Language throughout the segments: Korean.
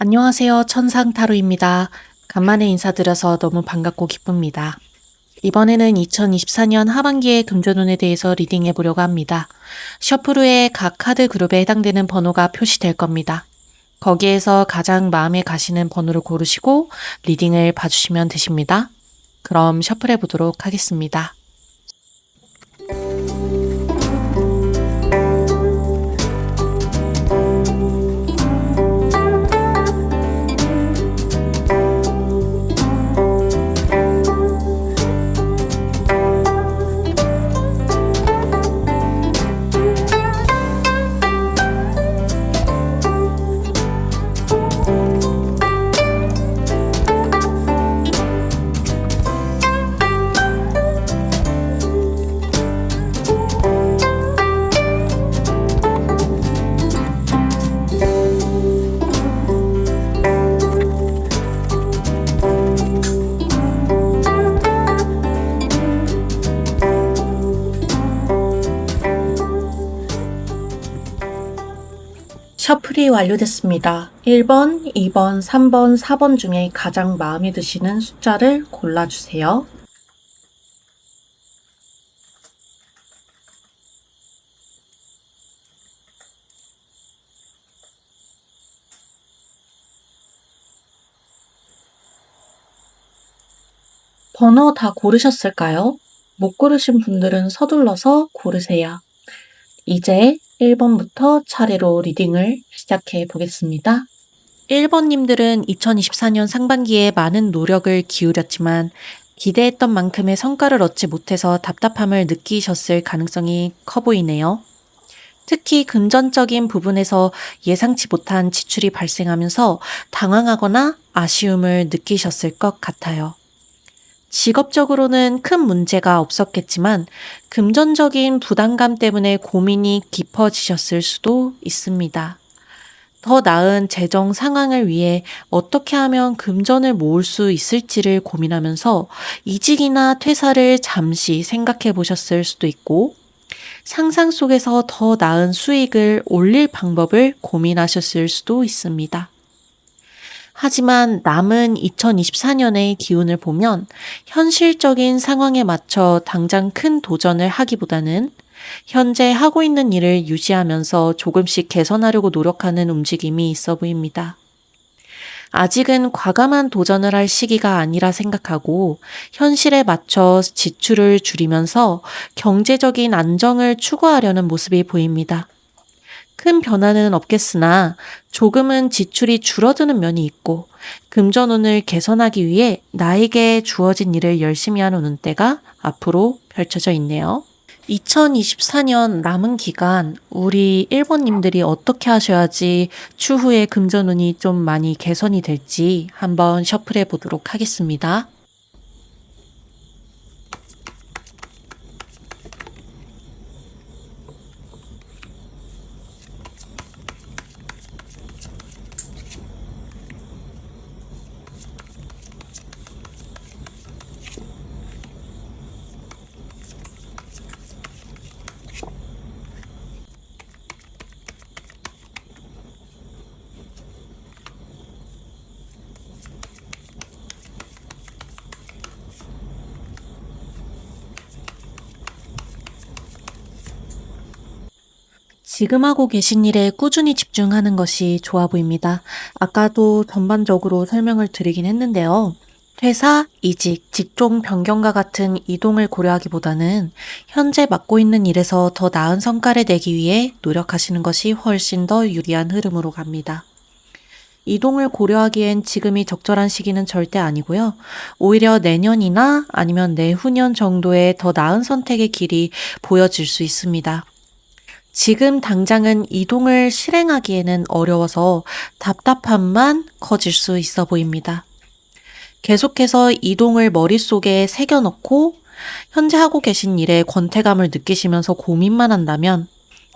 안녕하세요. 천상타로입니다. 간만에 인사드려서 너무 반갑고 기쁩니다. 이번에는 2024년 하반기의 금전운에 대해서 리딩해 보려고 합니다. 셔플 후에 각 카드 그룹에 해당되는 번호가 표시될 겁니다. 거기에서 가장 마음에 가시는 번호를 고르시고 리딩을 봐주시면 되십니다. 그럼 셔플해 보도록 하겠습니다. 셔플이 완료됐습니다. 1번, 2번, 3번, 4번 중에 가장 마음에 드시는 숫자를 골라주세요. 번호 다 고르셨을까요? 못 고르신 분들은 서둘러서 고르세요. 이제 1번부터 차례로 리딩을 시작해 보겠습니다. 1번님들은 2024년 상반기에 많은 노력을 기울였지만 기대했던 만큼의 성과를 얻지 못해서 답답함을 느끼셨을 가능성이 커 보이네요. 특히 금전적인 부분에서 예상치 못한 지출이 발생하면서 당황하거나 아쉬움을 느끼셨을 것 같아요. 직업적으로는 큰 문제가 없었겠지만 금전적인 부담감 때문에 고민이 깊어지셨을 수도 있습니다. 더 나은 재정 상황을 위해 어떻게 하면 금전을 모을 수 있을지를 고민하면서 이직이나 퇴사를 잠시 생각해 보셨을 수도 있고, 상상 속에서 더 나은 수익을 올릴 방법을 고민하셨을 수도 있습니다. 하지만 남은 2024년의 기운을 보면 현실적인 상황에 맞춰 당장 큰 도전을 하기보다는 현재 하고 있는 일을 유지하면서 조금씩 개선하려고 노력하는 움직임이 있어 보입니다. 아직은 과감한 도전을 할 시기가 아니라 생각하고 현실에 맞춰 지출을 줄이면서 경제적인 안정을 추구하려는 모습이 보입니다. 큰 변화는 없겠으나 조금은 지출이 줄어드는 면이 있고 금전운을 개선하기 위해 나에게 주어진 일을 열심히 하는 운대가 앞으로 펼쳐져 있네요. 2024년 남은 기간 우리 1번님들이 어떻게 하셔야지 추후에 금전운이 좀 많이 개선이 될지 한번 셔플해 보도록 하겠습니다. 지금 하고 계신 일에 꾸준히 집중하는 것이 좋아 보입니다. 아까도 전반적으로 설명을 드리긴 했는데요. 퇴사, 이직, 직종 변경과 같은 이동을 고려하기보다는 현재 맡고 있는 일에서 더 나은 성과를 내기 위해 노력하시는 것이 훨씬 더 유리한 흐름으로 갑니다. 이동을 고려하기엔 지금이 적절한 시기는 절대 아니고요. 오히려 내년이나 아니면 내후년 정도에 더 나은 선택의 길이 보여질 수 있습니다. 지금 당장은 이동을 실행하기에는 어려워서 답답함만 커질 수 있어 보입니다. 계속해서 이동을 머릿속에 새겨넣고 현재 하고 계신 일에 권태감을 느끼시면서 고민만 한다면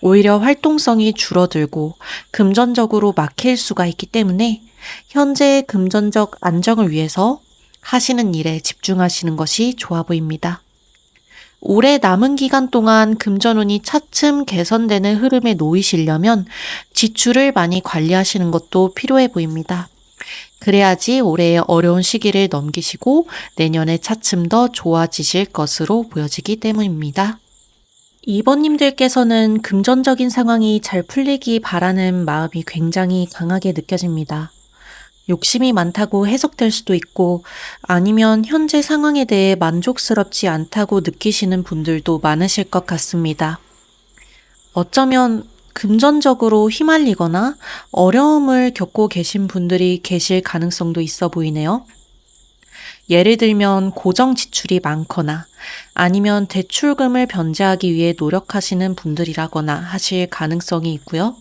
오히려 활동성이 줄어들고 금전적으로 막힐 수가 있기 때문에 현재의 금전적 안정을 위해서 하시는 일에 집중하시는 것이 좋아 보입니다. 올해 남은 기간 동안 금전운이 차츰 개선되는 흐름에 놓이시려면 지출을 많이 관리하시는 것도 필요해 보입니다. 그래야지 올해의 어려운 시기를 넘기시고 내년에 차츰 더 좋아지실 것으로 보여지기 때문입니다. 2번님들께서는 금전적인 상황이 잘 풀리기 바라는 마음이 굉장히 강하게 느껴집니다. 욕심이 많다고 해석될 수도 있고 아니면 현재 상황에 대해 만족스럽지 않다고 느끼시는 분들도 많으실 것 같습니다. 어쩌면 금전적으로 휘말리거나 어려움을 겪고 계신 분들이 계실 가능성도 있어 보이네요. 예를 들면 고정 지출이 많거나 아니면 대출금을 변제하기 위해 노력하시는 분들이라거나 하실 가능성이 있고요.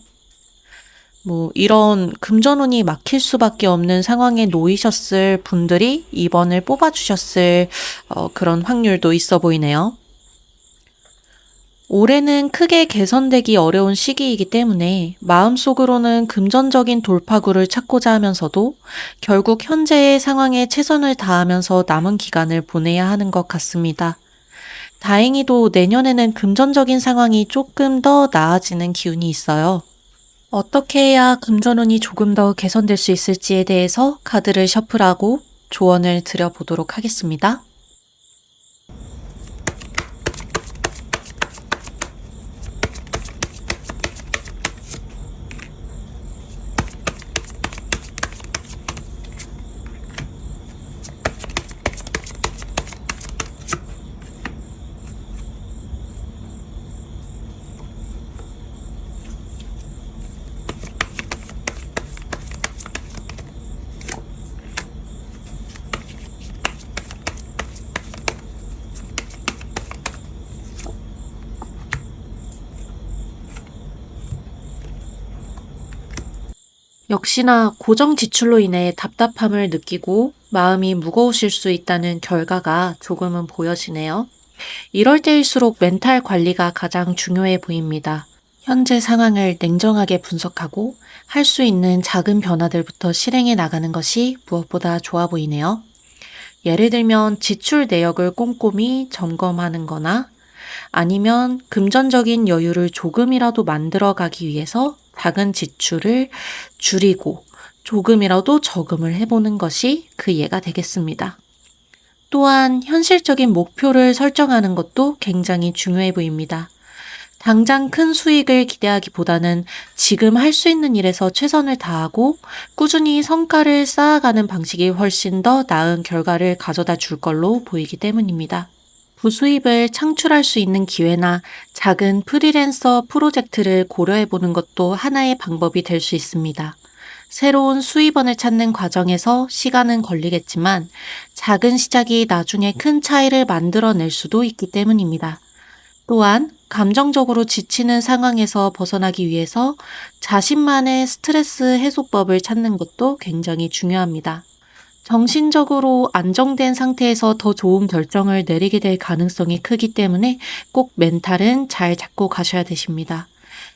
이런 금전운이 막힐 수밖에 없는 상황에 놓이셨을 분들이 2번을 뽑아주셨을 그런 확률도 있어 보이네요. 올해는 크게 개선되기 어려운 시기이기 때문에 마음속으로는 금전적인 돌파구를 찾고자 하면서도 결국 현재의 상황에 최선을 다하면서 남은 기간을 보내야 하는 것 같습니다. 다행히도 내년에는 금전적인 상황이 조금 더 나아지는 기운이 있어요. 어떻게 해야 금전운이 조금 더 개선될 수 있을지에 대해서 카드를 셔플하고 조언을 드려보도록 하겠습니다. 역시나 고정 지출로 인해 답답함을 느끼고 마음이 무거우실 수 있다는 결과가 조금은 보여지네요. 이럴 때일수록 멘탈 관리가 가장 중요해 보입니다. 현재 상황을 냉정하게 분석하고 할 수 있는 작은 변화들부터 실행해 나가는 것이 무엇보다 좋아 보이네요. 예를 들면 지출 내역을 꼼꼼히 점검하는 거나 아니면 금전적인 여유를 조금이라도 만들어 가기 위해서 작은 지출을 줄이고 조금이라도 저금을 해보는 것이 그 예가 되겠습니다. 또한 현실적인 목표를 설정하는 것도 굉장히 중요해 보입니다. 당장 큰 수익을 기대하기보다는 지금 할 수 있는 일에서 최선을 다하고 꾸준히 성과를 쌓아가는 방식이 훨씬 더 나은 결과를 가져다 줄 걸로 보이기 때문입니다. 부수입을 창출할 수 있는 기회나 작은 프리랜서 프로젝트를 고려해 보는 것도 하나의 방법이 될 수 있습니다. 새로운 수입원을 찾는 과정에서 시간은 걸리겠지만 작은 시작이 나중에 큰 차이를 만들어낼 수도 있기 때문입니다. 또한 감정적으로 지치는 상황에서 벗어나기 위해서 자신만의 스트레스 해소법을 찾는 것도 굉장히 중요합니다. 정신적으로 안정된 상태에서 더 좋은 결정을 내리게 될 가능성이 크기 때문에 꼭 멘탈은 잘 잡고 가셔야 되십니다.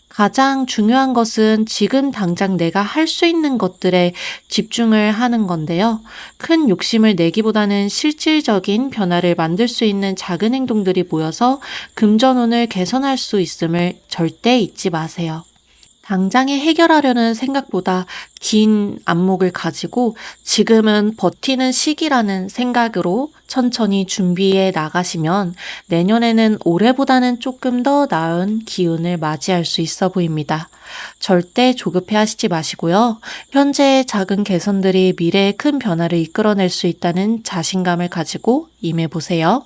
가장 중요한 것은 지금 당장 내가 할 수 있는 것들에 집중을 하는 건데요. 큰 욕심을 내기보다는 실질적인 변화를 만들 수 있는 작은 행동들이 모여서 금전운을 개선할 수 있음을 절대 잊지 마세요. 당장에 해결하려는 생각보다 긴 안목을 가지고 지금은 버티는 시기라는 생각으로 천천히 준비해 나가시면 내년에는 올해보다는 조금 더 나은 기운을 맞이할 수 있어 보입니다. 절대 조급해 하시지 마시고요. 현재의 작은 개선들이 미래의 큰 변화를 이끌어낼 수 있다는 자신감을 가지고 임해보세요.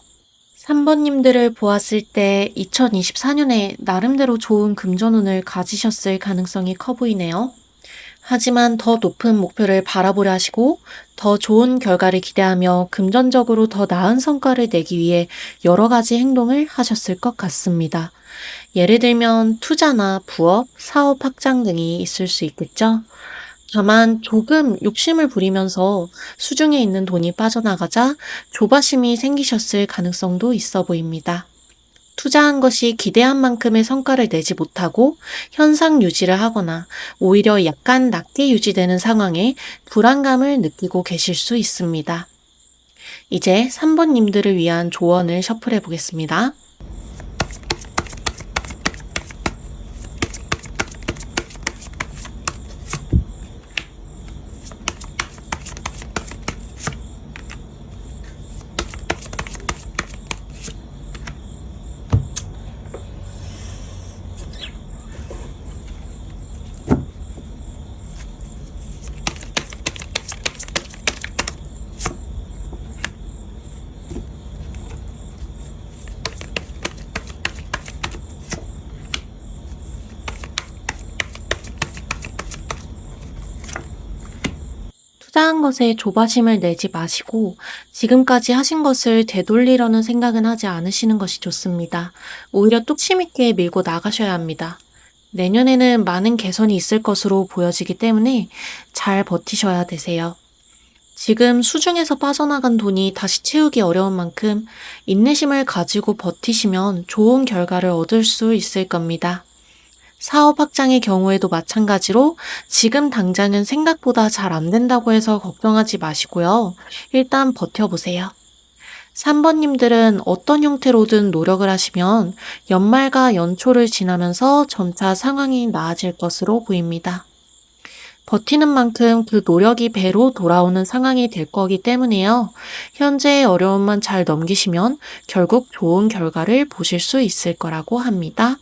3번님들을 보았을 때 2024년에 나름대로 좋은 금전운을 가지셨을 가능성이 커 보이네요. 하지만 더 높은 목표를 바라보려 하시고 더 좋은 결과를 기대하며 금전적으로 더 나은 성과를 내기 위해 여러 가지 행동을 하셨을 것 같습니다. 예를 들면 투자나 부업, 사업 확장 등이 있을 수 있겠죠. 다만 조금 욕심을 부리면서 수중에 있는 돈이 빠져나가자 조바심이 생기셨을 가능성도 있어 보입니다. 투자한 것이 기대한 만큼의 성과를 내지 못하고 현상 유지를 하거나 오히려 약간 낮게 유지되는 상황에 불안감을 느끼고 계실 수 있습니다. 이제 3번님들을 위한 조언을 셔플해 보겠습니다. 투자한 것에 조바심을 내지 마시고 지금까지 하신 것을 되돌리려는 생각은 하지 않으시는 것이 좋습니다. 오히려 뚝심 있게 밀고 나가셔야 합니다. 내년에는 많은 개선이 있을 것으로 보여지기 때문에 잘 버티셔야 되세요. 지금 수중에서 빠져나간 돈이 다시 채우기 어려운 만큼 인내심을 가지고 버티시면 좋은 결과를 얻을 수 있을 겁니다. 사업 확장의 경우에도 마찬가지로 지금 당장은 생각보다 잘 안 된다고 해서 걱정하지 마시고요. 일단 버텨보세요. 3번님들은 어떤 형태로든 노력을 하시면 연말과 연초를 지나면서 점차 상황이 나아질 것으로 보입니다. 버티는 만큼 그 노력이 배로 돌아오는 상황이 될 거기 때문에요. 현재의 어려움만 잘 넘기시면 결국 좋은 결과를 보실 수 있을 거라고 합니다.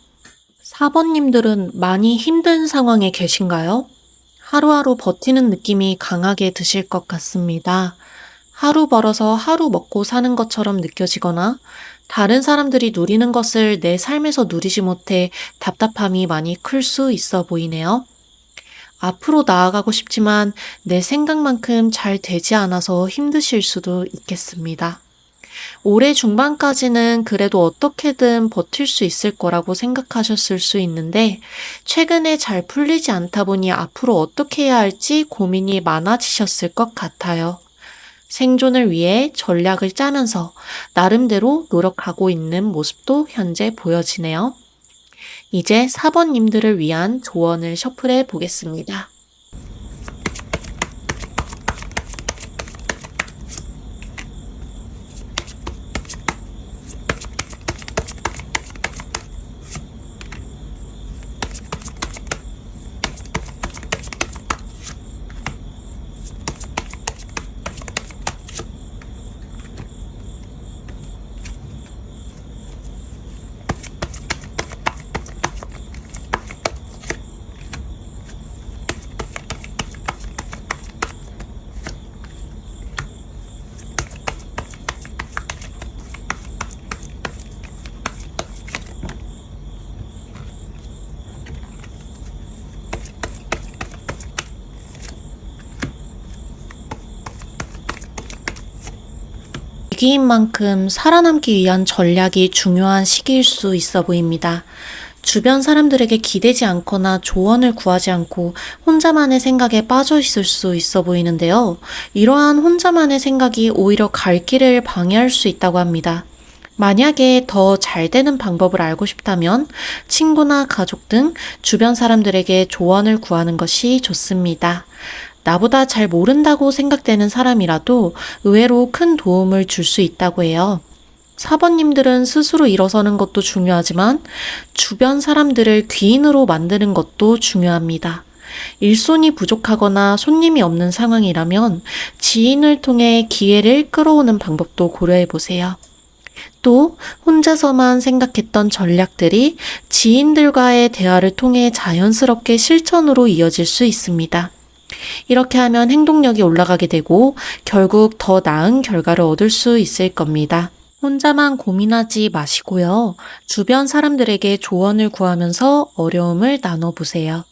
4번님들은 많이 힘든 상황에 계신가요? 하루하루 버티는 느낌이 강하게 드실 것 같습니다. 하루 벌어서 하루 먹고 사는 것처럼 느껴지거나 다른 사람들이 누리는 것을 내 삶에서 누리지 못해 답답함이 많이 클 수 있어 보이네요. 앞으로 나아가고 싶지만 내 생각만큼 잘 되지 않아서 힘드실 수도 있겠습니다. 올해 중반까지는 그래도 어떻게든 버틸 수 있을 거라고 생각하셨을 수 있는데 최근에 잘 풀리지 않다 보니 앞으로 어떻게 해야 할지 고민이 많아지셨을 것 같아요. 생존을 위해 전략을 짜면서 나름대로 노력하고 있는 모습도 현재 보여지네요. 이제 4번님들을 위한 조언을 셔플해 보겠습니다. 위기인 만큼 살아남기 위한 전략이 중요한 시기일 수 있어 보입니다. 주변 사람들에게 기대지 않거나 조언을 구하지 않고 혼자만의 생각에 빠져 있을 수 있어 보이는데요. 이러한 혼자만의 생각이 오히려 갈 길을 방해할 수 있다고 합니다. 만약에 더 잘 되는 방법을 알고 싶다면 친구나 가족 등 주변 사람들에게 조언을 구하는 것이 좋습니다. 나보다 잘 모른다고 생각되는 사람이라도 의외로 큰 도움을 줄 수 있다고 해요. 4번님들은 스스로 일어서는 것도 중요하지만 주변 사람들을 귀인으로 만드는 것도 중요합니다. 일손이 부족하거나 손님이 없는 상황이라면 지인을 통해 기회를 끌어오는 방법도 고려해 보세요. 또 혼자서만 생각했던 전략들이 지인들과의 대화를 통해 자연스럽게 실천으로 이어질 수 있습니다. 이렇게 하면 행동력이 올라가게 되고 결국 더 나은 결과를 얻을 수 있을 겁니다. 혼자만 고민하지 마시고요. 주변 사람들에게 조언을 구하면서 어려움을 나눠보세요.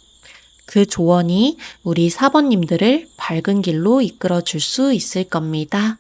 그 조언이 우리 4번님들을 밝은 길로 이끌어 줄 수 있을 겁니다.